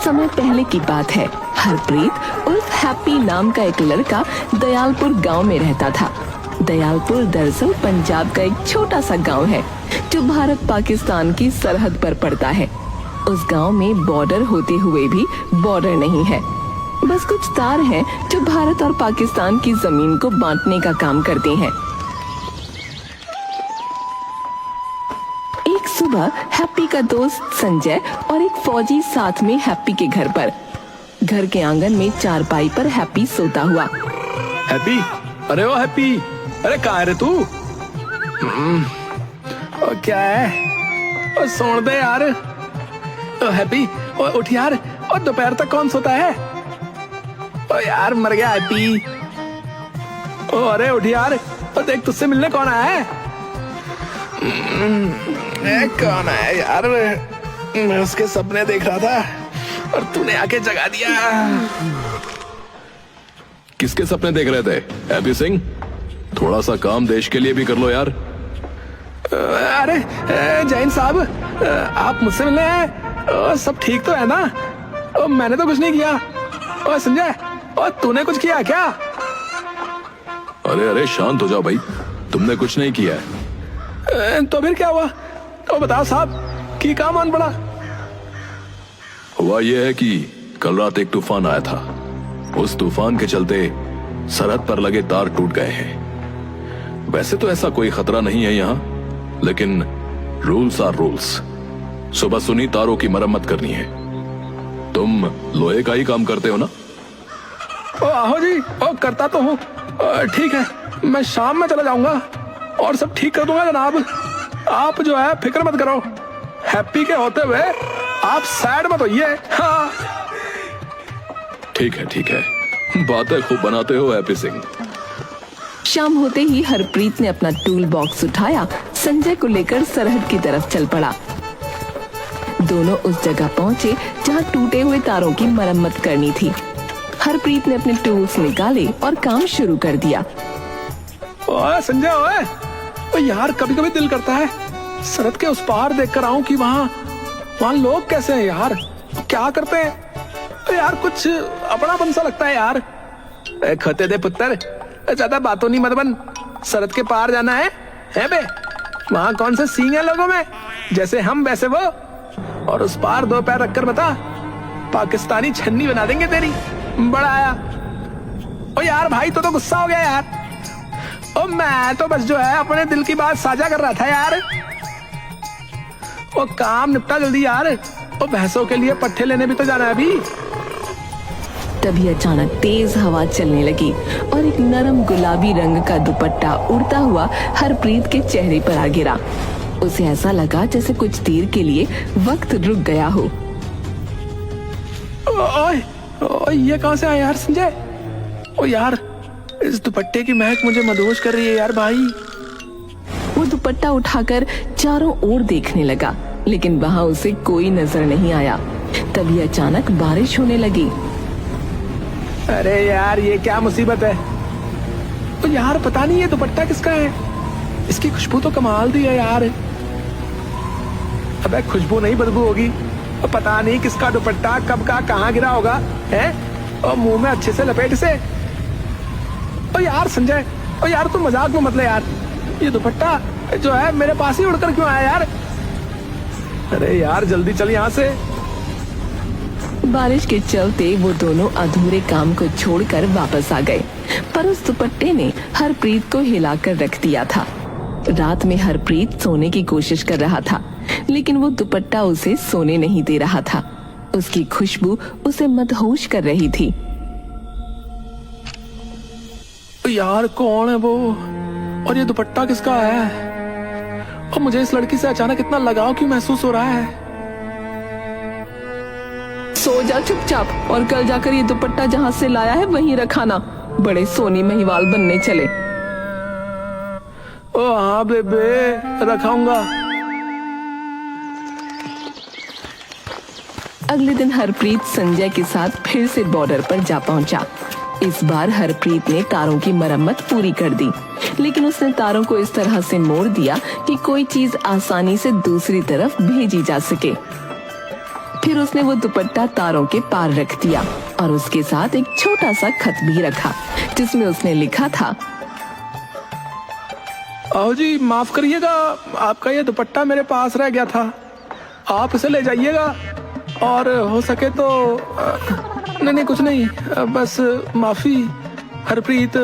समय पहले की बात है। हरप्रीत उर्फ हैप्पी नाम का एक लड़का दयालपुर गांव में रहता था। दयालपुर दरअसल पंजाब का एक छोटा सा गांव है जो भारत पाकिस्तान की सरहद पर पड़ता है। उस गांव में बॉर्डर होते हुए भी बॉर्डर नहीं है, बस कुछ तार हैं जो भारत और पाकिस्तान की जमीन को बांटने का काम करते हैं। एक सुबह हैप्पी का दोस्त संजय और एक फौजी साथ में हैप्पी के घर पर। घर के आंगन में चारपाई पर हैप्पी सोता हुआ। हैप्पी, अरे ओ हैप्पी, अरे कहाँ है रे तू? ओ क्या है? ओ सोन दे यार। ओ हैप्पी, ओ उठ यार। ओ दोपहर तक कौन सोता है? ओ यार मर गया हैप्पी। ओ अरे उठ यार। ओ देख तुझसे मिलने कौन आया है? कौन है यार? मैं उसके सपने देख रहा था और तूने आके जगा दिया। किसके सपने देख रहे थे हैप्पी सिंह? थोड़ा सा काम देश के लिए भी कर लो यार। अरे जैन साहब, आप मुझसे मिलने हैं? सब ठीक तो है ना? मैंने तो कुछ नहीं किया। संजय, तूने कुछ किया क्या? अरे अरे शांत हो जाओ भाई, तुमने कुछ नहीं किया है। तो फिर क्या हुआ? तो बताओ साहब, कि काम आन पड़ा? हुआ यह है कि कल रात एक तूफान आया था। उस तूफान के चलते सरहद पर लगे तार टूट गए हैं। वैसे तो ऐसा कोई खतरा नहीं है यहाँ, लेकिन रूल्स आर रूल्स। सुबह सुनी तारों की मरम्मत करनी है। तुम लोहे का ही काम करते हो ना? आहो जी, करता तो हूँ। ठीक है, मैं शाम में चला जाऊंगा और सब ठीक कर दूंगा जनाब। आप जो है फिक्र मत करो। हैप्पी के होते हुए आप सैड मत होइए। हाँ। ठीक है, बातें खूब बनाते हो हैप्पी सिंह। शाम होते ही हरप्रीत ने अपना टूल बॉक्स उठाया, संजय को लेकर सरहद की तरफ चल पड़ा। दोनों उस जगह पहुंचे जहां टूटे हुए तारों की मरम्मत करनी थी। हरप्रीत ने अपने टूल्स निकाले और काम शुरू कर दिया। ओए संजय, ओए यार, कभी कभी दिल करता है सरहद के उस पार देखकर आऊं कि वहाँ लोग कैसे हैं यार, क्या करते हैं। तो यार कुछ अपनापन सा लगता है यार। खते दे पुत्र, ज्यादा बातों नहीं मत बन। सरहद के पार जाना है बे? वहाँ कौन से सींग है लोगों में? जैसे हम वैसे वो। और उस पार दो पैर रखकर बता, पाकिस्तानी छन्नी बना देंगे तेरी। बड़ा आया। ओ यार भाई, तो गुस्सा हो गया यार। ओ मैं तो बस जो है अपने दिल की बात साझा कर रहा था यार। ओ काम निपटा जल्दी यार। ओ भैंसों के लिए पट्ठे लेने भी तो जाना है अभी। तभी अचानक तेज हवा चलने लगी और एक नरम गुलाबी रंग का दुपट्टा उड़ता हुआ हरप्रीत के चेहरे पर आ गिरा। उसे ऐसा लगा जैसे कुछ देर के लिए वक्त रुक गया हो। ओए ये कहां से आया यार संजय? ओ यार, इस दुपट्टे की महक मुझे मदहोश कर रही है यार भाई। वो दुपट्टा उठाकर चारों ओर देखने लगा, लेकिन वहाँ उसे कोई नजर नहीं आया। तभी अचानक बारिश होने लगी। अरे यार, ये क्या मुसीबत है? तो यार पता नहीं ये दुपट्टा किसका है। इसकी खुशबू तो कमाल दी है यार। अबे खुशबू नहीं, बदबू होगी। और पता नहीं किसका दुपट्टा कब का कहाँ गिरा होगा है। और मुंह में अच्छे से लपेट से। ओ यार संजय, ओ यार तू मजाक में मत ले यार। ये दुपट्टा जो है मेरे पास ही उड़कर क्यों आया यार? अरे यार जल्दी चल यहाँ से। बारिश के चलते वो दोनों अधूरे काम को छोड़कर वापस आ गए, पर उस दुपट्टे ने हरप्रीत को हिलाकर रख दिया था। रात में हरप्रीत सोने की कोशिश कर रहा था, लेकिन वो दुपट्टा उसे सोने नहीं दे रहा था। उसकी खुशबू उसे मदहोश कर रही थी। यार कौन है वो? और ये दुपट्टा किसका है? और मुझे इस लड़की से अचानक इतना लगाव क्यों महसूस हो रहा है? सो जा चुपचाप और कल जाकर ये दुपट्टा जहाँ से लाया है वहीं रखाना। बड़े सोनी महिवाल बनने चले। ओ हाँ बेबे, रखाऊंगा। अगले दिन हरप्रीत संजय के साथ फिर से बॉर्डर पर जा पहुंचा। इस बार हरप्रीत ने तारों की मरम्मत पूरी कर दी, लेकिन उसने तारों को इस तरह से मोड़ दिया कि कोई चीज आसानी से दूसरी तरफ भेजी जा सके। फिर उसने वो दुपट्टा तारों के पार रख दिया और उसके साथ एक छोटा सा खत भी रखा जिसमें उसने लिखा था, आओ जी माफ करिएगा, आपका ये दुपट्टा मेरे पास रह गया था, आप इसे ले जाइएगा और हो सके तो नहीं कुछ नहीं, बस माफी हरप्रीत।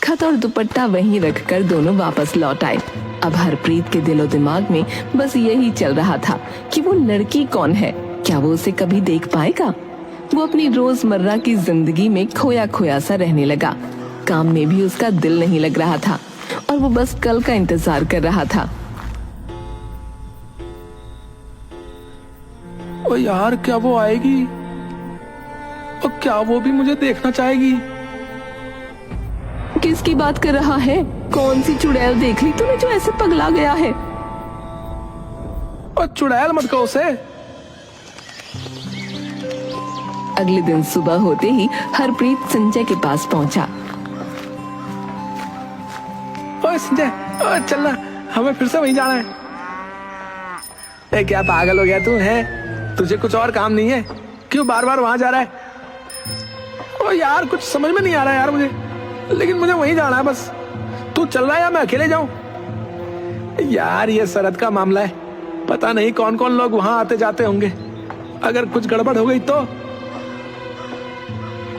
खत और दुपट्टा वहीं रखकर दोनों वापस लौट आए। अब हरप्रीत के दिलो दिमाग में बस यही चल रहा था कि वो लड़की कौन है, क्या वो उसे कभी देख पाएगा। वो अपनी रोजमर्रा की जिंदगी में खोया खोया सा रहने लगा। काम में भी उसका दिल नहीं लग रहा था और वो बस कल का इंतजार कर रहा था। ओ यार क्या वो आएगी और क्या वो भी मुझे देखना चाहेगी? किसकी बात कर रहा है? कौन सी चुड़ैल देख ली तूने जो ऐसे पगला गया है? और चुड़ैल मत कहो उसे। अगले दिन सुबह होते ही हरप्रीत संजय के पास पहुंचा। ओए संजय, चलना, हमें फिर से वहीं जाना है। ए, क्या पागल हो गया तू है? तुझे कुछ और काम नहीं है? क्यों बार बार वहां जा रहा है? ओ यार कुछ समझ में नहीं आ रहा यार मुझे, लेकिन मुझे वहीं जाना है बस। तू चल रहा है या मैं अकेले जाऊं? यार ये शरद का मामला है, पता नहीं कौन कौन लोग वहां आते जाते होंगे, अगर कुछ गड़बड़ हो गई तो।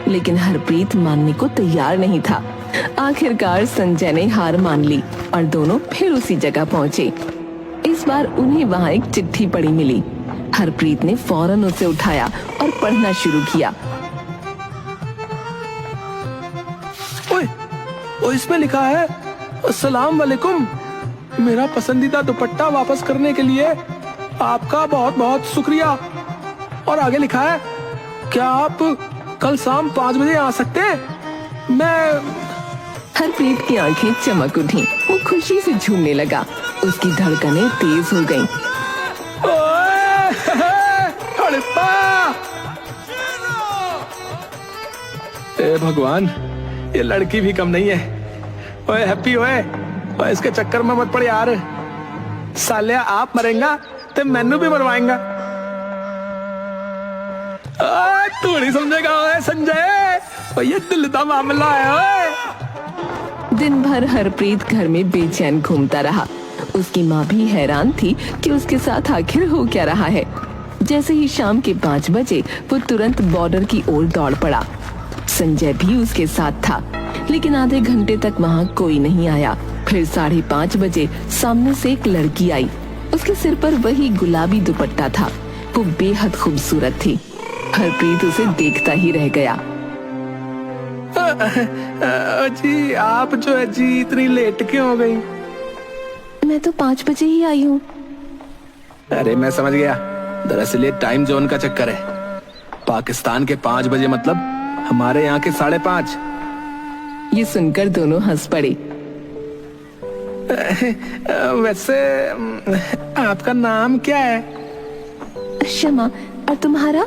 लेकिन हरप्रीत मानने को तैयार नहीं था। आखिरकार संजय ने हार मान ली और दोनों फिर उसी जगह पहुंचे। इस बार उन्हें वहां एक चिट्ठी पड़ी मिली। हरप्रीत ने फौरन उसे उठाया और पढ़ना शुरू किया। ओए, इसमें लिखा है, अस्सलाम वालेकुम, मेरा पसंदीदा दुपट्टा वापस करने के लिए आपका बहुत बहुत शुक्रिया। और आगे लिखा है, क्या आप कल शाम 5 बजे आ सकते हैं? मैं। हरप्रीत की आंखें चमक उठी। वो खुशी से झूमने लगा। उसकी धड़कनें तेज हो गईं। ए भगवान, ये लड़की भी कम नहीं है। ओए हैप्पी ओए, इसके चक्कर में मत पड़ यार। सालिया आप मरेंगा तो मैनू भी मरवाएंगा। तू नहीं समझेगा ओए संजय, ये दिल का मामला है ओए। दिन भर हरप्रीत घर में बेचैन घूमता रहा। उसकी माँ भी हैरान थी कि उसके साथ आखिर हो क्या रहा है। जैसे ही शाम के 5 बजे वो तुरंत बॉर्डर की ओर दौड़ पड़ा। संजय भी उसके साथ था, लेकिन आधे घंटे तक वहाँ कोई नहीं आया। फिर 5:30 बजे सामने से एक लड़की आई। उसके सिर पर वही गुलाबी दुपट्टा था। वो बेहद खूबसूरत थी। हरप्रीत उसे देखता ही रह गया। जी आप जो है जी इतनी लेट क्यों हो गई? मैं तो 5 बजे ही आई हूँ। अरे मैं समझ गया, दरअसल ये टाइम जोन का चक्कर है। पाकिस्तान के 5 बजे मतलब हमारे यहाँ के 5:30। ये सुनकर दोनों हंस पड़े। वैसे आपका नाम क्या है? शमा, और तुम्हारा?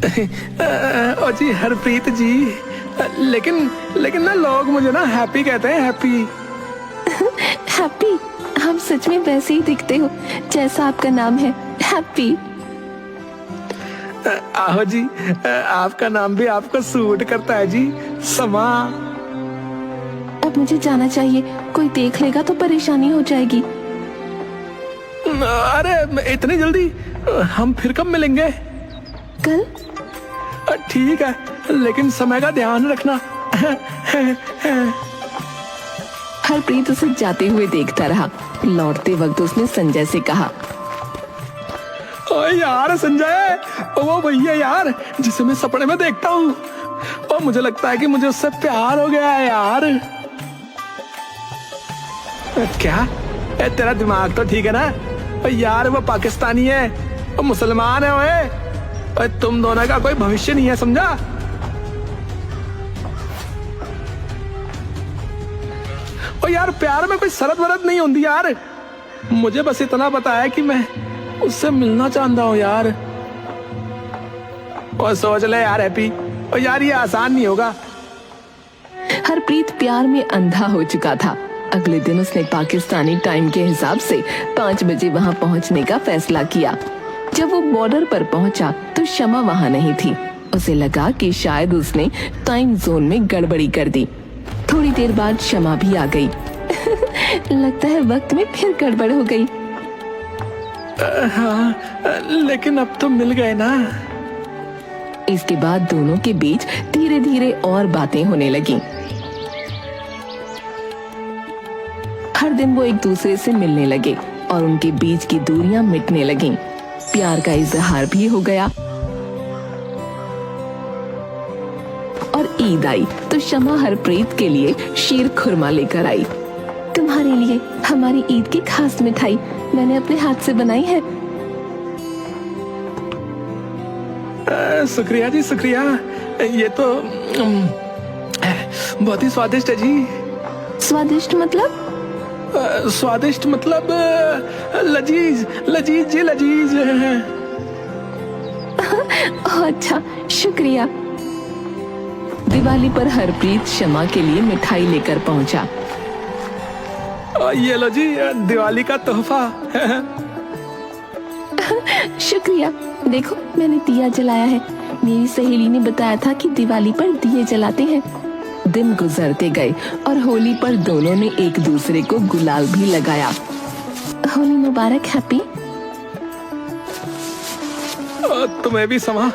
ओ जी हरप्रीत जी, लेकिन ना लोग मुझे ना हैप्पी कहते हैं, हैप्पी। हैप्पी? हम सच में वैसे ही दिखते हो जैसा आपका नाम है, हैप्पी। आहो जी, आपका नाम भी आपको सूट करता है जी, समा। अब मुझे जाना चाहिए, कोई देख लेगा तो परेशानी हो जाएगी। अरे इतनी जल्दी? हम फिर कब मिलेंगे? कल। ठीक है, लेकिन समय का ध्यान रखना। हरप्रीत उसे जाते हुए देखता रहा। लौटते वक्त उसने संजय से कहा, ओए यार संजय, वो भैया यार जिसे मैं सपने में देखता हूँ, और मुझे लगता है कि मुझे उससे प्यार हो गया है यार। क्या? तेरा दिमाग तो ठीक है ना? यार वो पाकिस्तानी है, वो मुसलमान है। ओए तुम दोनों का कोई भविष्य नहीं है, समझा? और यार प्यार में कोई शरत वरत नहीं होती यार। मुझे बस इतना पता है कि मैं उससे मिलना चाहता हूँ यार। और सोच ले यार हैप्पी, और यार ये आसान नहीं होगा। हरप्रीत प्यार में अंधा हो चुका था। अगले दिन उसने पाकिस्तानी टाइम के हिसाब से 5 बजे वहां पहुंचने का फैसला किया। जब वो बॉर्डर पर पहुंचा तो शमा वहां नहीं थी। उसे लगा कि शायद उसने टाइम जोन में गड़बड़ी कर दी। थोड़ी देर बाद शमा भी आ गई। लगता है वक्त में फिर गड़बड़ हो गई। हाँ, लेकिन अब तो मिल गए ना। इसके बाद दोनों के बीच धीरे धीरे और बातें होने लगी। हर दिन वो एक दूसरे से मिलने लगे और उनके बीच की दूरियां मिटने लगीं। प्यार का इजहार भी हो गया। और ईद आई तो शमा हरप्रीत के लिए शीर खुरमा लेकर आई। तुम्हारे लिए हमारी ईद की खास मिठाई मैंने अपने हाथ से बनाई है। शुक्रिया जी, शुक्रिया। ये तो बहुत ही स्वादिष्ट है जी। स्वादिष्ट मतलब? स्वादिष्ट मतलब लजीज, लजीज जी, लजीज। अच्छा, शुक्रिया। दिवाली पर हरप्रीत शमा के लिए मिठाई लेकर पहुंचा। ये लो जी, दिवाली का तोहफा। शुक्रिया। देखो, मैंने दिया जलाया है। मेरी सहेली ने बताया था कि दिवाली पर दिए जलाते हैं। दिन गुजरते गए और होली पर दोनों ने एक दूसरे को गुलाल भी लगाया। होली मुबारक हैप्पी। तुम्हें भी समा।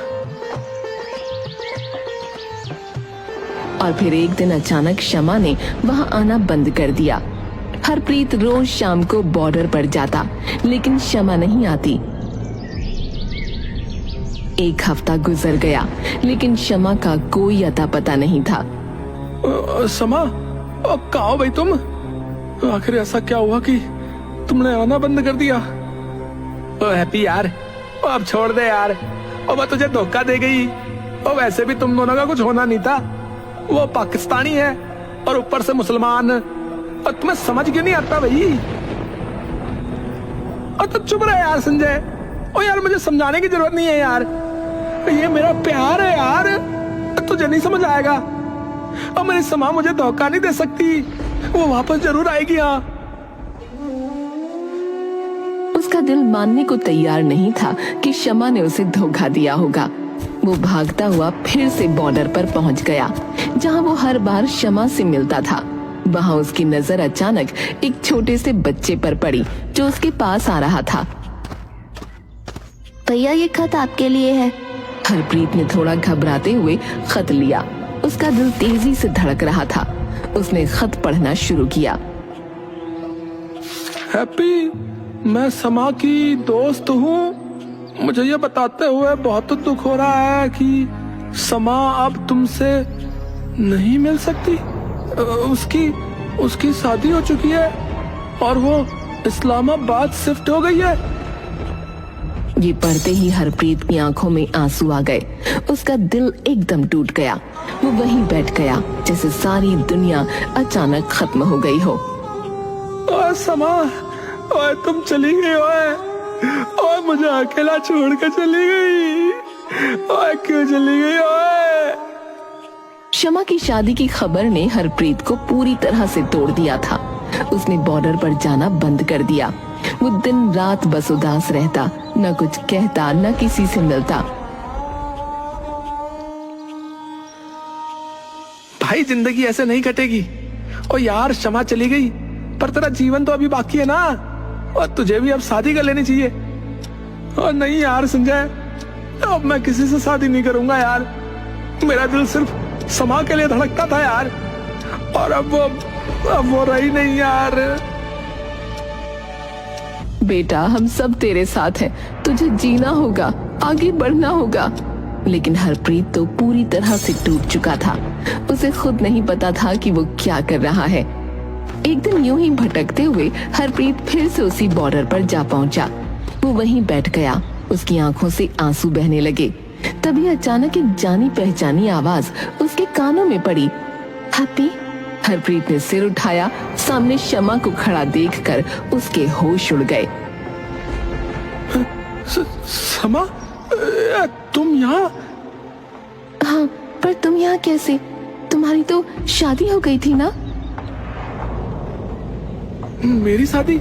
और फिर एक दिन अचानक शमा ने वहां आना बंद कर दिया। हरप्रीत रोज शाम को बॉर्डर पर जाता, लेकिन शमा नहीं आती। एक हफ्ता गुजर गया, लेकिन शमा का कोई अता पता नहीं था। समा, कहाँ हो भाई तुम? आखिर ऐसा क्या हुआ कि तुमने आना बंद कर दिया? हैप्पी यार, अब छोड़ दे यार। और मैं तुझे धोखा दे गई। और वैसे भी तुम दोनों का कुछ होना नहीं था। वो पाकिस्तानी है और ऊपर से मुसलमान। और तुम्हें समझ क्यों नहीं आता भाई? और तो चुप रहे यार संजय। ओ यार, मुझे समझाने की जरूरत नहीं है यार। ये मेरा प्यार है यार, तुझे नहीं समझ आएगा। और मेरी समा मुझे धोखा नहीं दे सकती। वो वापस जरूर आएगी। हाँ, उसका दिल मानने को तैयार नहीं था कि शमा ने उसे धोखा दिया होगा। वो भागता हुआ फिर से बॉर्डर पर पहुंच गया, जहां वो हर बार शमा से मिलता था। वहां उसकी नजर अचानक एक छोटे से बच्चे पर पड़ी जो उसके पास आ रहा था। भैया, ये खत आपके लिए है। हरप्रीत ने थोड़ा घबराते हुए खत लिया। उसका दिल तेजी से धड़क रहा था। उसने खत पढ़ना शुरू किया। हैप्पी, मैं समा की दोस्त हूँ। मुझे ये बताते हुए बहुत दुख हो रहा है कि समा अब तुमसे नहीं मिल सकती। उसकी शादी हो चुकी है और वो इस्लामाबाद शिफ्ट हो गई है। ये पढ़ते ही हरप्रीत की आंखों में आंसू आ गए। उसका दिल एकदम टूट गया। वो वहीं बैठ गया जैसे सारी दुनिया अचानक खत्म हो गई हो। ओए समा, ओए तुम चली गई। ओए मुझे अकेला छोड़ के चली गई। ओए क्यों चली गई? ओए शमा की शादी की खबर ने हरप्रीत को पूरी तरह से तोड़ दिया था। उसने बॉर्डर पर जाना बंद कर दिया। वो दिन रात बस उदास रहता, न कुछ कहता, न किसी से मिलता। भाई, जिंदगी ऐसे नहीं कटेगी। ओ यार, शमा चली गई पर तेरा जीवन तो अभी बाकी है ना। और तुझे भी अब शादी कर लेनी चाहिए। और नहीं यार संजय, अब मैं किसी से शादी नहीं करूंगा यार। मेरा दिल सिर्फ समा के लिए धड़कता था यार। और अब वो रही नहीं यार। बेटा, हम सब तेरे साथ हैं। तुझे जीना होगा, आगे बढ़ना होगा। लेकिन हरप्रीत तो पूरी तरह से टूट चुका था। उसे खुद नहीं पता था कि वो क्या कर रहा है। एक दिन यूं ही भटकते हुए हरप्रीत फिर से उसी बॉर्डर पर जा पहुंचा। वो वहीं बैठ गया। उसकी आंखों से आंसू बहने लगे। तभी अचानक एक जानी पहचानी आवाज उसके कानों में पड़ी। हैप्पी। हरप्रीत ने सिर उठाया। सामने शमा को खड़ा देखकर उसके होश उड़ गए। समा, तुम यहाँ? हाँ, पर तुम यहाँ कैसे? तुम्हारी तो शादी हो गई थी ना? मेरी शादी?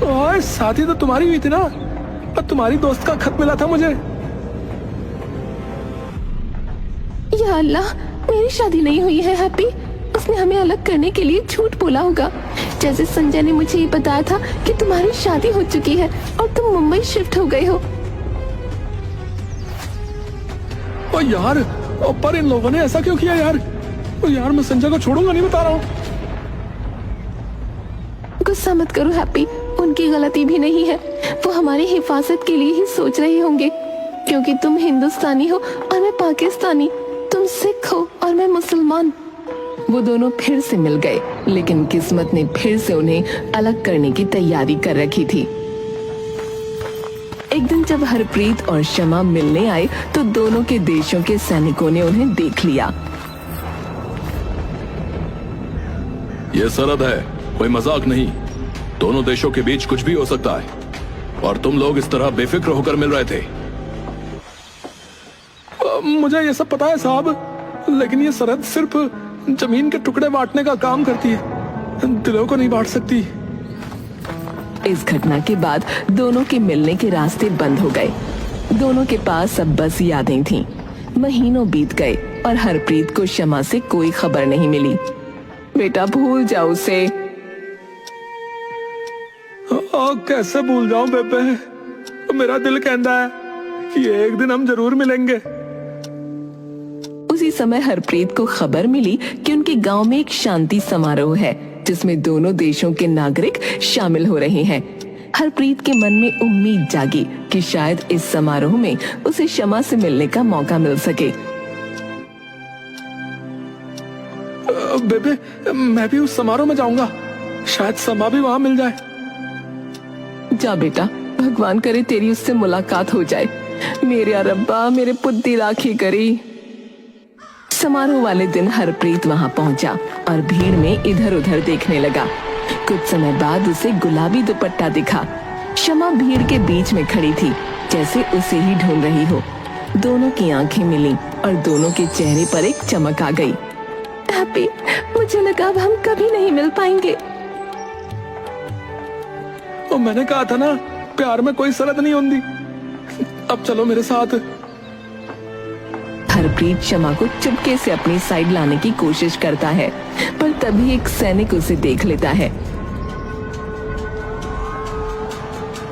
ओए शादी तो तुम्हारी हुई थी ना, और तुम्हारी दोस्त का खत मिला था मुझे। या अल्लाह, मेरी शादी नहीं हुई है हैप्पी। उसने हमें अलग करने के लिए झूठ बोला होगा। जैसे संजय ने मुझे ये बताया था कि तुम्हारी शादी हो चुकी है और तुम मुंबई शिफ्ट हो गए हो। ओ यार, पर इन लोगों ने ऐसा क्यों किया यार? ओ यार, मैं संजय को छोड़ूंगा नहीं, बता रहा हूँ। गुस्सा मत करो हैप्पी, उनकी गलती भी नहीं है। वो हमारी हिफाजत के लिए ही सोच रहे होंगे, क्योंकि तुम हिंदुस्तानी हो और मैं पाकिस्तानी, तुम सिख हो और मैं मुसलमान। वो दोनों फिर से मिल गए, लेकिन किस्मत ने फिर से उन्हें अलग करने की तैयारी कर रखी थी। एक दिन जब हरप्रीत और शमा मिलने आए तो दोनों के देशों के सैनिकों ने उन्हें देख लिया। ये सरहद है, कोई मजाक नहीं। दोनों देशों के बीच कुछ भी हो सकता है, और तुम लोग इस तरह बेफिक्र होकर मिल रहे थे। मुझे ये सब पता है साहब, लेकिन ये सरहद सिर्फ जमीन के टुकड़े बांटने का काम करती है, दिलों को नहीं बांट सकती। इस घटना के बाद दोनों के मिलने के रास्ते बंद हो गए। दोनों के पास अब बस यादें थीं। महीनों बीत गए और हरप्रीत को शमा से कोई खबर नहीं मिली। बेटा भूल जाओ उसे। कैसे भूल जाऊं बेबे, मेरा दिल कहता है कि एक दिन हम जरूर मिलेंगे। उसी समय हरप्रीत को खबर मिली कि उनके गांव में एक शांति समारोह है, जिसमें दोनों देशों के नागरिक शामिल हो रहे हैं। हरप्रीत के मन में उम्मीद जागी कि शायद इस समारोह में उसे शमा से मिलने का मौका मिल सके। बेबे, मैं भी उस समारोह में जाऊंगा, शायद समा भी वहां मिल जाए। जा बेटा, भगवान करे तेरी उससे मुलाकात हो जाए। मेरे रब्बा, मेरे पुत्ती राखी करी। समारोह वाले दिन हरप्रीत वहां पहुंचा और भीड़ में इधर उधर देखने लगा। कुछ समय बाद उसे गुलाबी दुपट्टा दिखा। शमा भीड़ के बीच में खड़ी थी, जैसे उसे ही ढूंढ रही हो। दोनों की आंखें मिली और दोनों के चेहरे पर एक चमक आ गई। हैप्पी, मुझे लगा अब हम कभी नहीं मिल पाएंगे। और मैंने कहा था ना, प्यार में कोई सरहद नहीं होती। अब चलो मेरे साथ। हरप्रीत शमा को चुपके से अपनी साइड लाने की कोशिश करता है, पर तभी एक सैनिक उसे देख लेता है।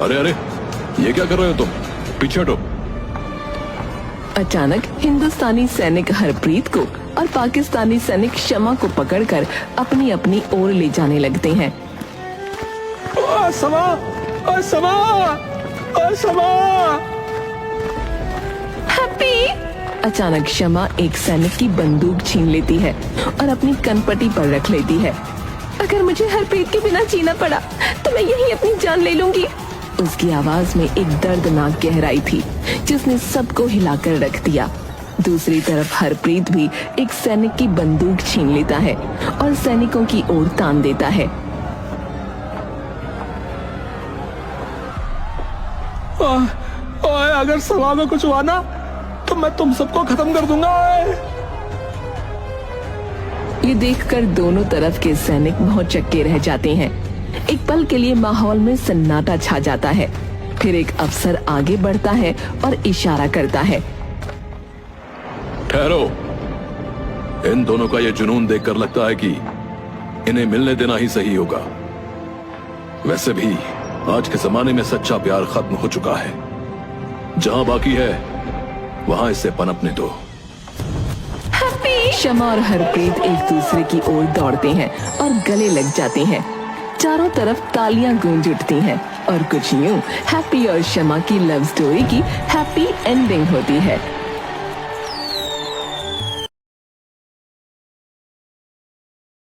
अरे अरे, ये क्या कर रहे हो तुम? पीछे हटो। अचानक हिंदुस्तानी सैनिक हरप्रीत को और पाकिस्तानी सैनिक शमा को पकड़कर अपनी अपनी ओर ले जाने लगते हैं। समा, समा, समा। हैप्पी! अचानक शमा एक सैनिक की बंदूक छीन लेती है और अपनी कनपटी पर रख लेती है। अगर मुझे हरप्रीत के बिना जीना पड़ा तो मैं यही अपनी जान ले लूंगी। उसकी आवाज में एक दर्दनाक गहराई थी, जिसने सबको हिलाकर रख दिया। दूसरी तरफ हरप्रीत भी एक सैनिक की बंदूक छीन लेता है और सैनिकों की ओर तान देता है। ओए, अगर समा में कुछ हुआ ना तो मैं तुम सबको खत्म कर दूंगा। ये देखकर दोनों तरफ के सैनिक भौचक्के रह जाते हैं। एक पल के लिए माहौल में सन्नाटा छा जाता है। फिर एक अफसर आगे बढ़ता है और इशारा करता है। ठहरो, इन दोनों का ये जुनून देखकर लगता है कि इन्हें मिलने देना ही सही होगा। वैसे भी आज के जमाने में सच्चा प्यार खत्म हो चुका है। जहां बाकी है वहां इसे पनपने दो। शमा और हरप्रीत एक दूसरे की ओर दौड़ते हैं और गले लग जाते हैं। चारों तरफ तालियां गूंज उठती हैं और कुछ यूं हैप्पी और शमा की लव स्टोरी की हैप्पी एंडिंग होती है।